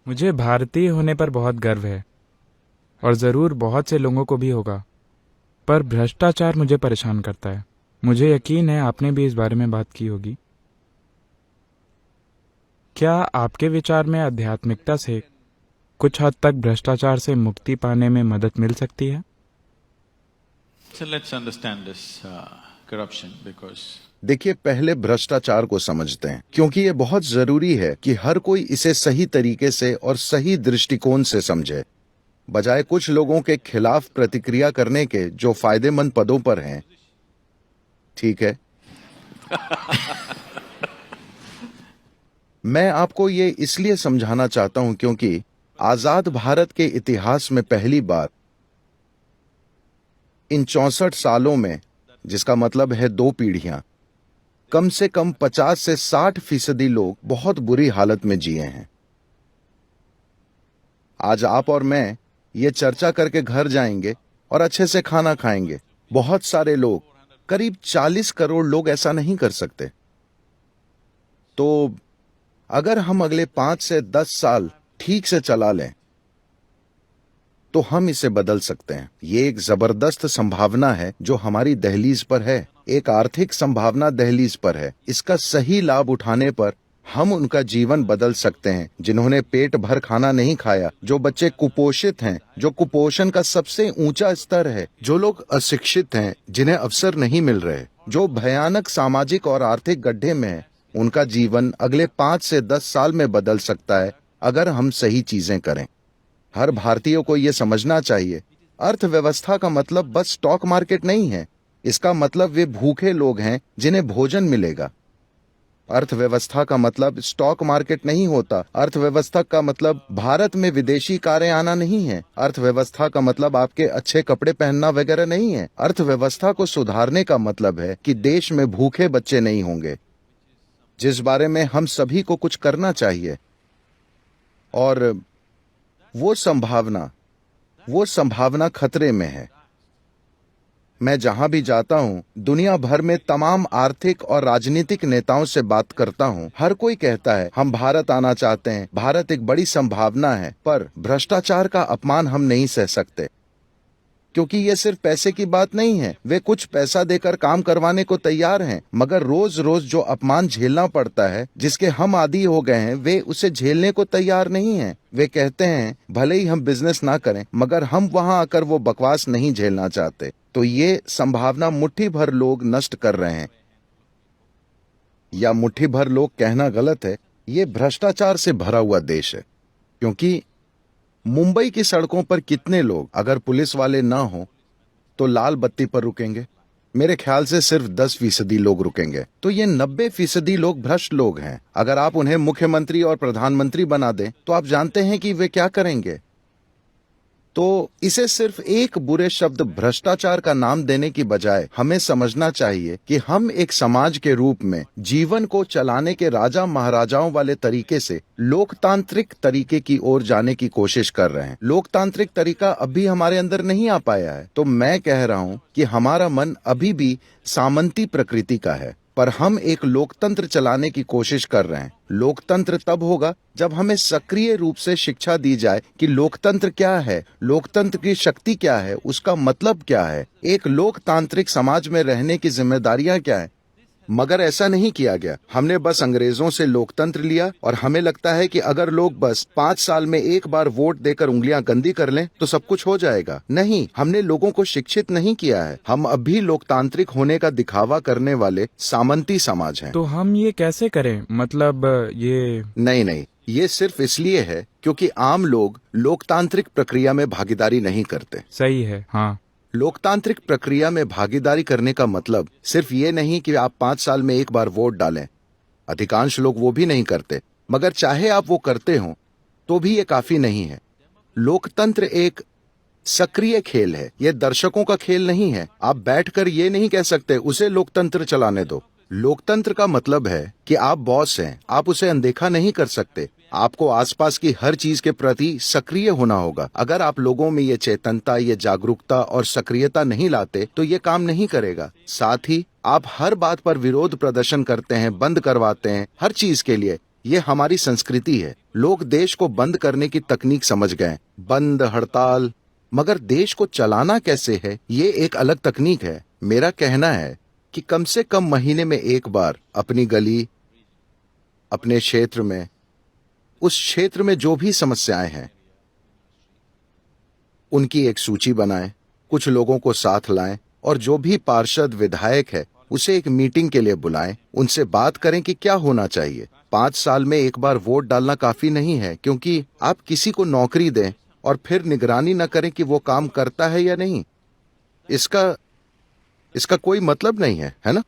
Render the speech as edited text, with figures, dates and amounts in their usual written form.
मुझे भारतीय होने पर बहुत गर्व है और ज़रूर बहुत से लोगों को भी होगा, पर भ्रष्टाचार मुझे परेशान करता है। मुझे यकीन है आपने भी इस बारे में बात की होगी। क्या आपके विचार में आध्यात्मिकता से कुछ हद तक भ्रष्टाचार से मुक्ति पाने में मदद मिल सकती है? So let's understand this corruption because देखिए, पहले भ्रष्टाचार को समझते हैं, क्योंकि ये बहुत जरूरी है कि हर कोई इसे सही तरीके से और सही दृष्टिकोण से समझे, बजाय कुछ लोगों के खिलाफ प्रतिक्रिया करने के जो फायदेमंद पदों पर हैं। ठीक है। मैं आपको ये इसलिए समझाना चाहता हूं क्योंकि आजाद भारत के इतिहास में पहली बार इन 64 सालों में, जिसका मतलब है 2 पीढ़ियां, कम से कम 50 से 60% लोग बहुत बुरी हालत में जिए हैं। आज आप और मैं ये चर्चा करके घर जाएंगे और अच्छे से खाना खाएंगे। बहुत सारे लोग, करीब 40 करोड़ लोग ऐसा नहीं कर सकते। तो अगर हम अगले 5 से 10 साल ठीक से चला लें तो हम इसे बदल सकते हैं। ये एक जबरदस्त संभावना है जो हमारी दहलीज पर है, एक आर्थिक संभावना दहलीज पर है। इसका सही लाभ उठाने पर हम उनका जीवन बदल सकते हैं जिन्होंने पेट भर खाना नहीं खाया, जो बच्चे कुपोषित हैं, जो कुपोषण का सबसे ऊंचा स्तर है, जो लोग अशिक्षित हैं, जिन्हें अवसर नहीं मिल रहे, जो भयानक सामाजिक और आर्थिक गड्ढे में हैं। उनका जीवन अगले 5 से 10 साल में बदल सकता है अगर हम सही चीजें करें। हर भारतीय को यह समझना चाहिए, अर्थव्यवस्था का मतलब बस स्टॉक मार्केट नहीं है। इसका मतलब वे भूखे लोग हैं जिन्हें भोजन मिलेगा। अर्थव्यवस्था का मतलब स्टॉक मार्केट नहीं होता। अर्थव्यवस्था का मतलब भारत में विदेशी कारें आना नहीं है। अर्थव्यवस्था का मतलब आपके अच्छे कपड़े पहनना वगैरह नहीं है। अर्थव्यवस्था को सुधारने का मतलब है कि देश में भूखे बच्चे नहीं होंगे, जिस बारे में हम सभी को कुछ करना चाहिए। और वो संभावना खतरे में है। मैं जहां भी जाता हूं, दुनिया भर में तमाम आर्थिक और राजनीतिक नेताओं से बात करता हूं। हर कोई कहता है हम भारत आना चाहते हैं, भारत एक बड़ी संभावना है, पर भ्रष्टाचार का अपमान हम नहीं सह सकते, क्योंकि ये सिर्फ पैसे की बात नहीं है। वे कुछ पैसा देकर काम करवाने को तैयार हैं, मगर रोज रोज जो अपमान झेलना पड़ता है, जिसके हम आदी हो गए हैं, वे उसे झेलने को तैयार नहीं हैं। वे कहते हैं भले ही हम बिजनेस ना करें, मगर हम वहां आकर वो बकवास नहीं झेलना चाहते। तो ये संभावना मुट्ठी भर लोग नष्ट कर रहे हैं। या मुट्ठी भर लोग कहना गलत है, ये भ्रष्टाचार से भरा हुआ देश है। क्योंकि मुंबई की सड़कों पर कितने लोग, अगर पुलिस वाले ना हो तो लाल बत्ती पर रुकेंगे? मेरे ख्याल से सिर्फ 10% लोग रुकेंगे। तो ये 90% लोग भ्रष्ट लोग हैं। अगर आप उन्हें मुख्यमंत्री और प्रधानमंत्री बना दें तो आप जानते हैं कि वे क्या करेंगे। तो इसे सिर्फ एक बुरे शब्द भ्रष्टाचार का नाम देने की बजाय हमें समझना चाहिए कि हम एक समाज के रूप में जीवन को चलाने के राजा महाराजाओं वाले तरीके से लोकतांत्रिक तरीके की ओर जाने की कोशिश कर रहे हैं। लोकतांत्रिक तरीका अभी हमारे अंदर नहीं आ पाया है। तो मैं कह रहा हूं कि हमारा मन अभी भी सामंती प्रकृति का है, पर हम एक लोकतंत्र चलाने की कोशिश कर रहे हैं। लोकतंत्र तब होगा जब हमें सक्रिय रूप से शिक्षा दी जाए कि लोकतंत्र क्या है, लोकतंत्र की शक्ति क्या है, उसका मतलब क्या है, एक लोकतांत्रिक समाज में रहने की जिम्मेदारियां क्या है। मगर ऐसा नहीं किया गया। हमने बस अंग्रेजों से लोकतंत्र लिया और हमें लगता है कि अगर लोग बस 5 साल में एक बार वोट देकर उंगलियां गंदी कर लें तो सब कुछ हो जाएगा। नहीं, हमने लोगों को शिक्षित नहीं किया है। हम अब भी लोकतांत्रिक होने का दिखावा करने वाले सामंती समाज हैं। तो हम ये कैसे करें? मतलब ये नहीं, ये सिर्फ इसलिए है क्योंकि आम लोग लोकतांत्रिक प्रक्रिया में भागीदारी नहीं करते। सही है। हाँ, लोकतांत्रिक प्रक्रिया में भागीदारी करने का मतलब सिर्फ ये नहीं कि आप 5 साल में एक बार वोट डालें। अधिकांश लोग वो भी नहीं करते, मगर चाहे आप वो करते हो तो भी ये काफी नहीं है। लोकतंत्र एक सक्रिय खेल है, ये दर्शकों का खेल नहीं है। आप बैठकर ये नहीं कह सकते उसे लोकतंत्र चलाने दो। लोकतंत्र का मतलब है कि आप बॉस हैं, आप उसे अनदेखा नहीं कर सकते। आपको आसपास की हर चीज के प्रति सक्रिय होना होगा। अगर आप लोगों में ये चेतनता, ये जागरूकता और सक्रियता नहीं लाते तो ये काम नहीं करेगा। साथ ही आप हर बात पर विरोध प्रदर्शन करते हैं, बंद करवाते हैं, हर चीज के लिए। ये हमारी संस्कृति है। लोग देश को बंद करने की तकनीक समझ गए, बंद, हड़ताल, मगर देश को चलाना कैसे है ये एक अलग तकनीक है। मेरा कहना है कि कम से कम महीने में एक बार अपनी गली, अपने क्षेत्र में, उस क्षेत्र में जो भी समस्याएं हैं उनकी एक सूची बनाएं, कुछ लोगों को साथ लाएं और जो भी पार्षद, विधायक है उसे एक मीटिंग के लिए बुलाएं, उनसे बात करें कि क्या होना चाहिए। 5 साल में एक बार वोट डालना काफी नहीं है, क्योंकि आप किसी को नौकरी दें और फिर निगरानी न करें कि वो काम करता है या नहीं, इसका कोई मतलब नहीं है, है ना?